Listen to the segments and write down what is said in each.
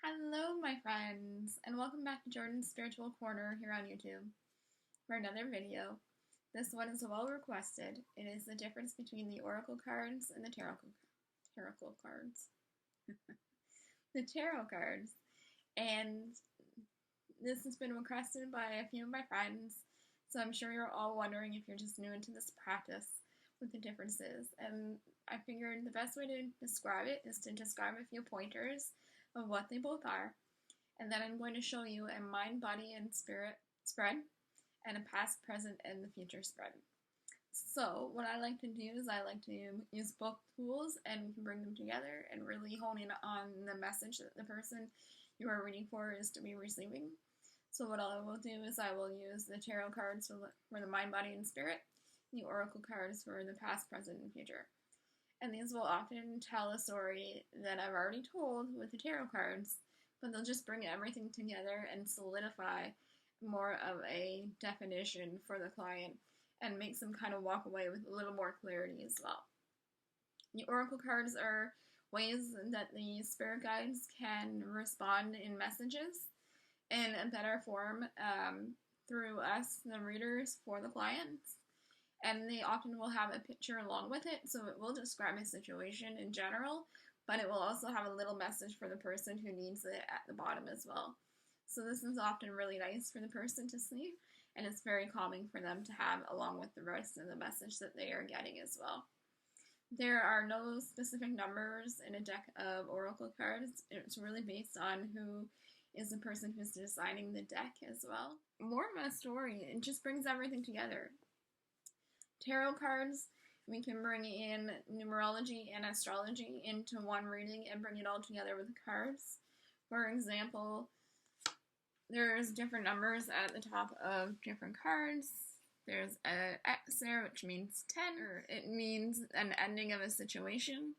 Hello, my friends, and welcome back to Jordan's Spiritual Corner here on YouTube for another video. This one is well requested. It is the difference between the Oracle cards and the Tarot cards. The Tarot cards. And this has been requested by a few of my friends, so I'm sure you're all wondering if you're just new into this practice with the differences. And I figured the best way to describe it is to describe a few pointers of what they both are, and then I'm going to show you a mind, body, and spirit spread, and a past, present, and the future spread. So what I like to do is I like to use both tools and bring them together and really hone in on the message that the person you are reading for is to be receiving. So what I will do is I will use the tarot cards for the mind, body, and spirit, the oracle cards for the past, present, and future. And these will often tell a story that I've already told with the tarot cards, but they'll just bring everything together and solidify more of a definition for the client and makes them kind of walk away with a little more clarity as well. The oracle cards are ways that the spirit guides can respond in messages in a better form through us, the readers, for the clients. And they often will have a picture along with it, so it will describe a situation in general, but it will also have a little message for the person who needs it at the bottom as well. So this is often really nice for the person to see, and it's very calming for them to have along with the rest of the message that they are getting as well. There are no specific numbers in a deck of oracle cards. It's really based on who is the person who's designing the deck as well. More of a story, it just brings everything together. Tarot cards, we can bring in numerology and astrology into one reading and bring it all together with the cards. For example, there's different numbers at the top of different cards. There's an X there, which means 10, or it means an ending of a situation.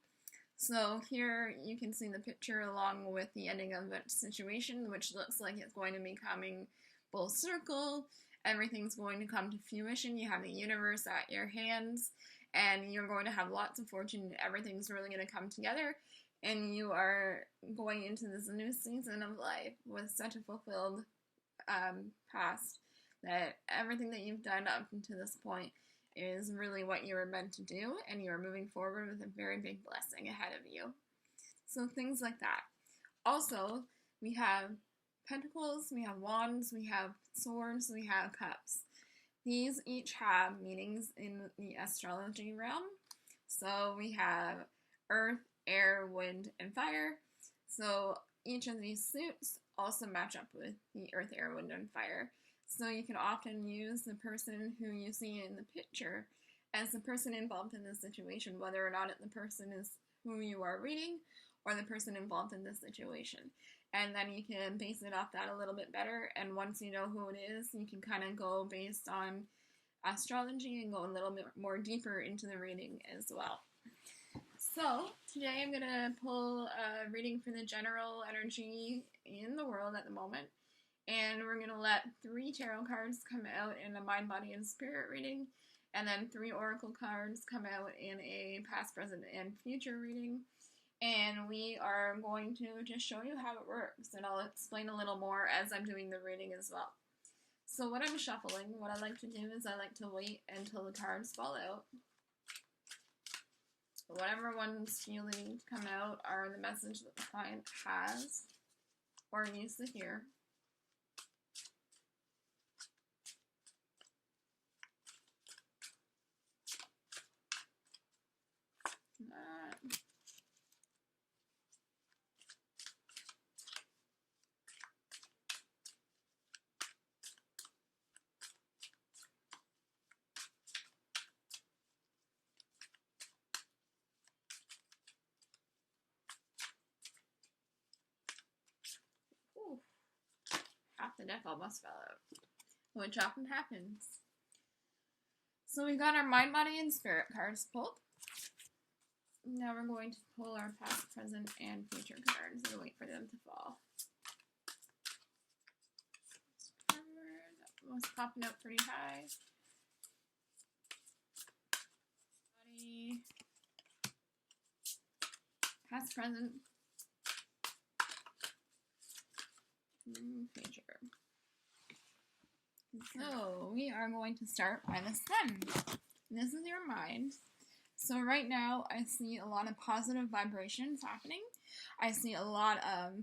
So here you can see the picture along with the ending of a situation, which looks like it's going to be coming full circle. Everything's going to come to fruition. You have the universe at your hands, and you're going to have lots of fortune. Everything's really going to come together, and you are going into this new season of life with such a fulfilled past that everything that you've done up to this point is really what you were meant to do, and you are moving forward with a very big blessing ahead of you. So things like that. Also, we have pentacles, we have wands, we have swords, we have cups. These each have meanings in the astrology realm. So we have earth, air, wind, and fire. So each of these suits also match up with the earth, air, wind, and fire. So you can often use the person who you see in the picture as the person involved in the situation, whether or not the person is who you are reading or the person involved in the situation. And then you can base it off that a little bit better. And once you know who it is, you can kind of go based on astrology and go a little bit more deeper into the reading as well. So today I'm going to pull a reading for the general energy in the world at the moment. And we're going to let 3 tarot cards come out in a mind, body, and spirit reading. And then 3 oracle cards come out in a past, present, and future reading. And we are going to just show you how it works, and I'll explain a little more as I'm doing the reading as well. So when I'm shuffling, what I like to do is I like to wait until the cards fall out. Whatever ones feeling to come out are the message that the client has or needs to hear. Half the deck almost fell out, which often happens. So we got our mind, body, and spirit cards pulled. Now we're going to pull our past, present, and future cards and wait for them to fall. That was popping up pretty high. Body, past, present, pager. So we are going to start by the sun. This is your mind. So right now I see a lot of positive vibrations happening. I see a lot of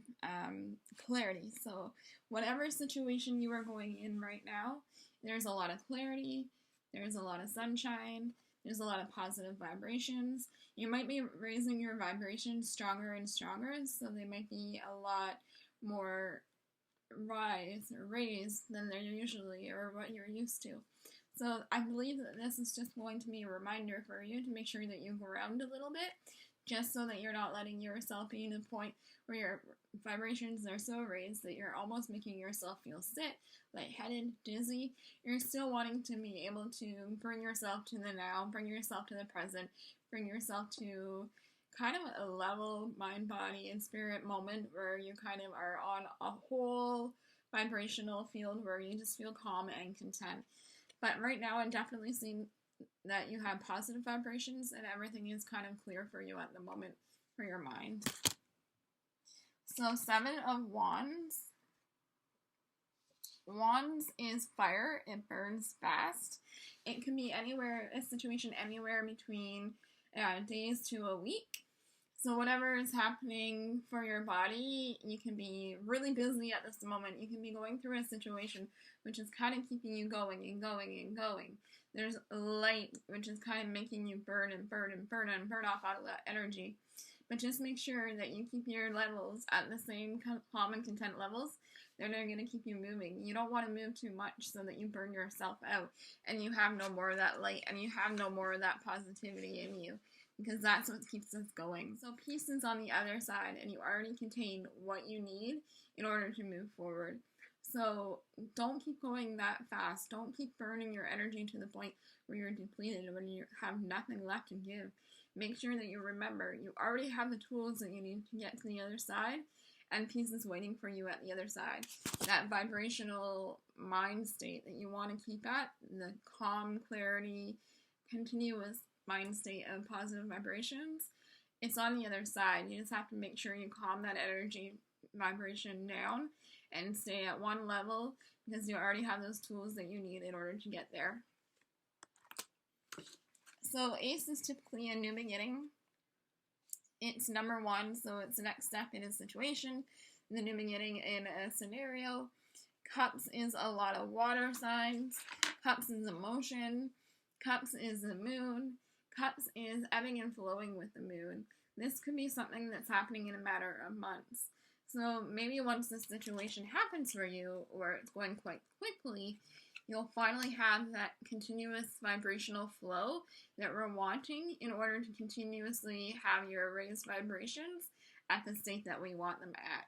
clarity. So whatever situation you are going in right now, there's a lot of clarity, there's a lot of sunshine, there's a lot of positive vibrations. You might be raising your vibrations stronger and stronger, so they might be a lot more raised than they're usually or what you're used to. So I believe that this is just going to be a reminder for you to make sure that you ground a little bit, just so that you're not letting yourself be in a point where your vibrations are so raised that you're almost making yourself feel sick, lightheaded, dizzy. You're still wanting to be able to bring yourself to the now, bring yourself to the present, bring yourself to kind of a level mind, body, and spirit moment where you kind of are on a whole vibrational field where you just feel calm and content. But right now, I'm definitely seeing that you have positive vibrations and everything is kind of clear for you at the moment for your mind. So 7 of Wands. Wands is fire. It burns fast. It can be anywhere, a situation anywhere between days to a week. So whatever is happening for your body, you can be really busy at this moment. You can be going through a situation which is kind of keeping you going and going and going. There's light, which is kind of making you burn and burn and burn and burn off out of that energy. But just make sure that you keep your levels at the same calm and content levels. They're going to keep you moving. You don't want to move too much so that you burn yourself out and you have no more of that light and you have no more of that positivity in you, because that's what keeps us going. So peace is on the other side, and you already contain what you need in order to move forward. So don't keep going that fast. Don't keep burning your energy to the point where you're depleted, when you have nothing left to give. Make sure that you remember you already have the tools that you need to get to the other side, and peace is waiting for you at the other side. That vibrational mind state that you want to keep at, the calm, clarity, continuous mind state of positive vibrations, it's on the other side. You just have to make sure you calm that energy vibration down and stay at one level, because you already have those tools that you need in order to get there. So Ace is typically a new beginning. It's number 1, so it's the next step in a situation, the new beginning in a scenario. Cups is a lot of water signs. Cups is emotion. Cups is the moon. Cups is ebbing and flowing with the moon. This could be something that's happening in a matter of months. So maybe once this situation happens for you, or it's going quite quickly, you'll finally have that continuous vibrational flow that we're wanting in order to continuously have your raised vibrations at the state that we want them at.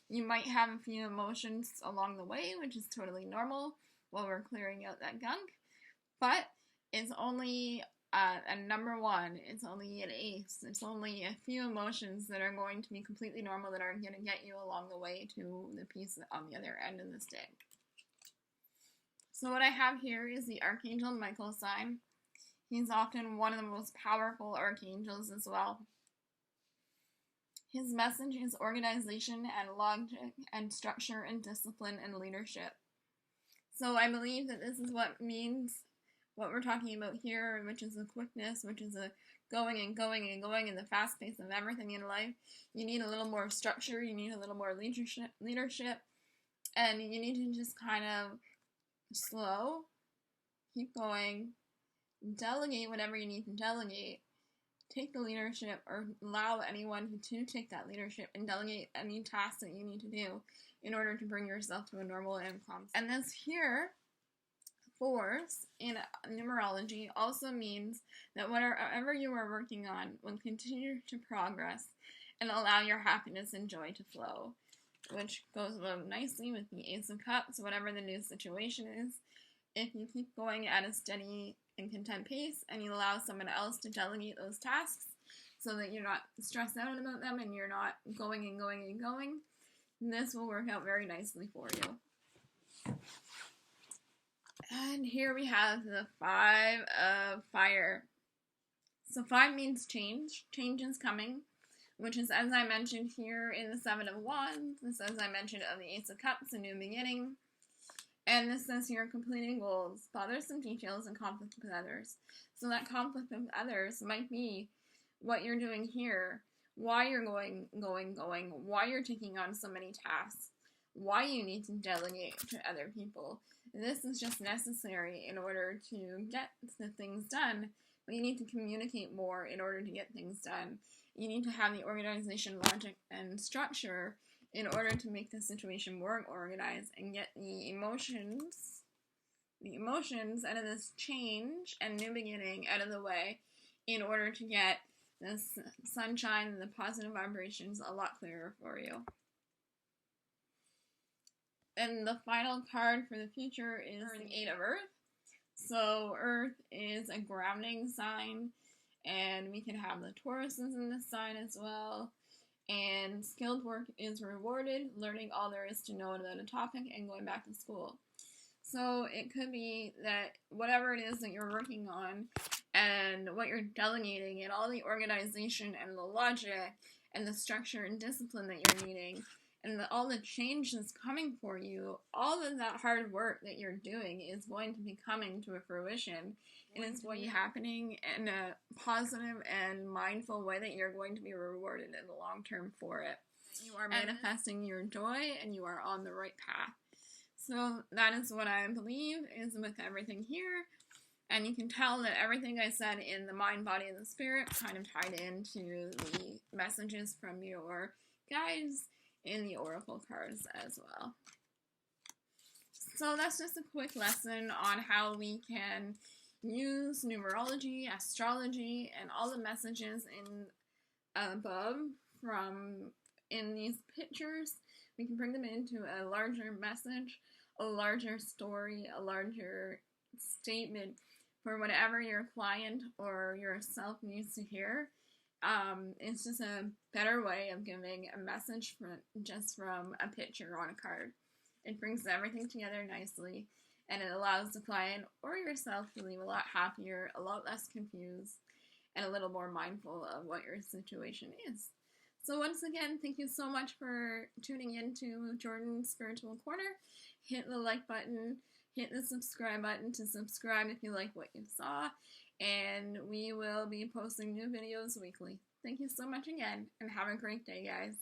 You might have a few emotions along the way, which is totally normal while we're clearing out that gunk, but it's only a number 1, it's only an ace. It's only a few emotions that are going to be completely normal, that are going to get you along the way to the peace on the other end of the stick. So what I have here is the Archangel Michael sign. He's often one of the most powerful archangels as well. His message is organization and logic and structure and discipline and leadership. So I believe that this is what means what we're talking about here, which is a quickness, which is a going and going and going in the fast pace of everything in life. You need a little more structure, you need a little more leadership, and you need to just kind of slow, keep going, delegate whatever you need to delegate, take the leadership, or allow anyone to take that leadership and delegate any tasks that you need to do in order to bring yourself to a normal and calm. And this here, force, in numerology, also means that whatever you are working on will continue to progress and allow your happiness and joy to flow, which goes along nicely with the Ace of Cups, whatever the new situation is. If you keep going at a steady and content pace, and you allow someone else to delegate those tasks so that you're not stressed out about them and you're not going and going and going, this will work out very nicely for you. And here we have the 5 of Fire. So 5 means change. Change is coming. which is, as I mentioned here, in the Seven of Wands. This, as I mentioned, of the Ace of Cups, a new beginning. And this says here, completing goals, bothersome details, and conflict with others. So that conflict with others might be what you're doing here, why you're going, why you're taking on so many tasks, why you need to delegate to other people. This is just necessary in order to get the things done, but you need to communicate more in order to get things done. You need to have the organization, logic, and structure in order to make the situation more organized and get the emotions out of this change and new beginning out of the way in order to get this sunshine and the positive vibrations a lot clearer for you. And the final card for the future is the Eight of Earth. So Earth is a grounding sign, and we can have the Tauruses in this sign as well. And skilled work is rewarded, learning all there is to know about a topic and going back to school. So it could be that whatever it is that you're working on and what you're delegating and all the organization and the logic and the structure and discipline that you're needing and all the change that's coming for you, all of that hard work that you're doing is going to be coming to a fruition, and it's going to be happening in a positive and mindful way that you're going to be rewarded in the long term for it. You are manifesting your joy, and you are on the right path. So that is what I believe is with everything here. And you can tell that everything I said in the mind, body, and the spirit kind of tied into the messages from your guides in the oracle cards as well. So that's just a quick lesson on how we can use numerology, astrology, and all the messages in above from in these pictures. We can bring them into a larger message, a larger story, a larger statement for whatever your client or yourself needs to hear. It's just a better way of giving a message just from a picture on a card. It brings everything together nicely, and it allows the client or yourself to leave a lot happier, a lot less confused, and a little more mindful of what your situation is. So once again, thank you so much for tuning in to Jordan's Spiritual Corner. Hit the like button, hit the subscribe button to subscribe if you like what you saw, and we will be posting new videos weekly. Thank you so much again, and have a great day, guys.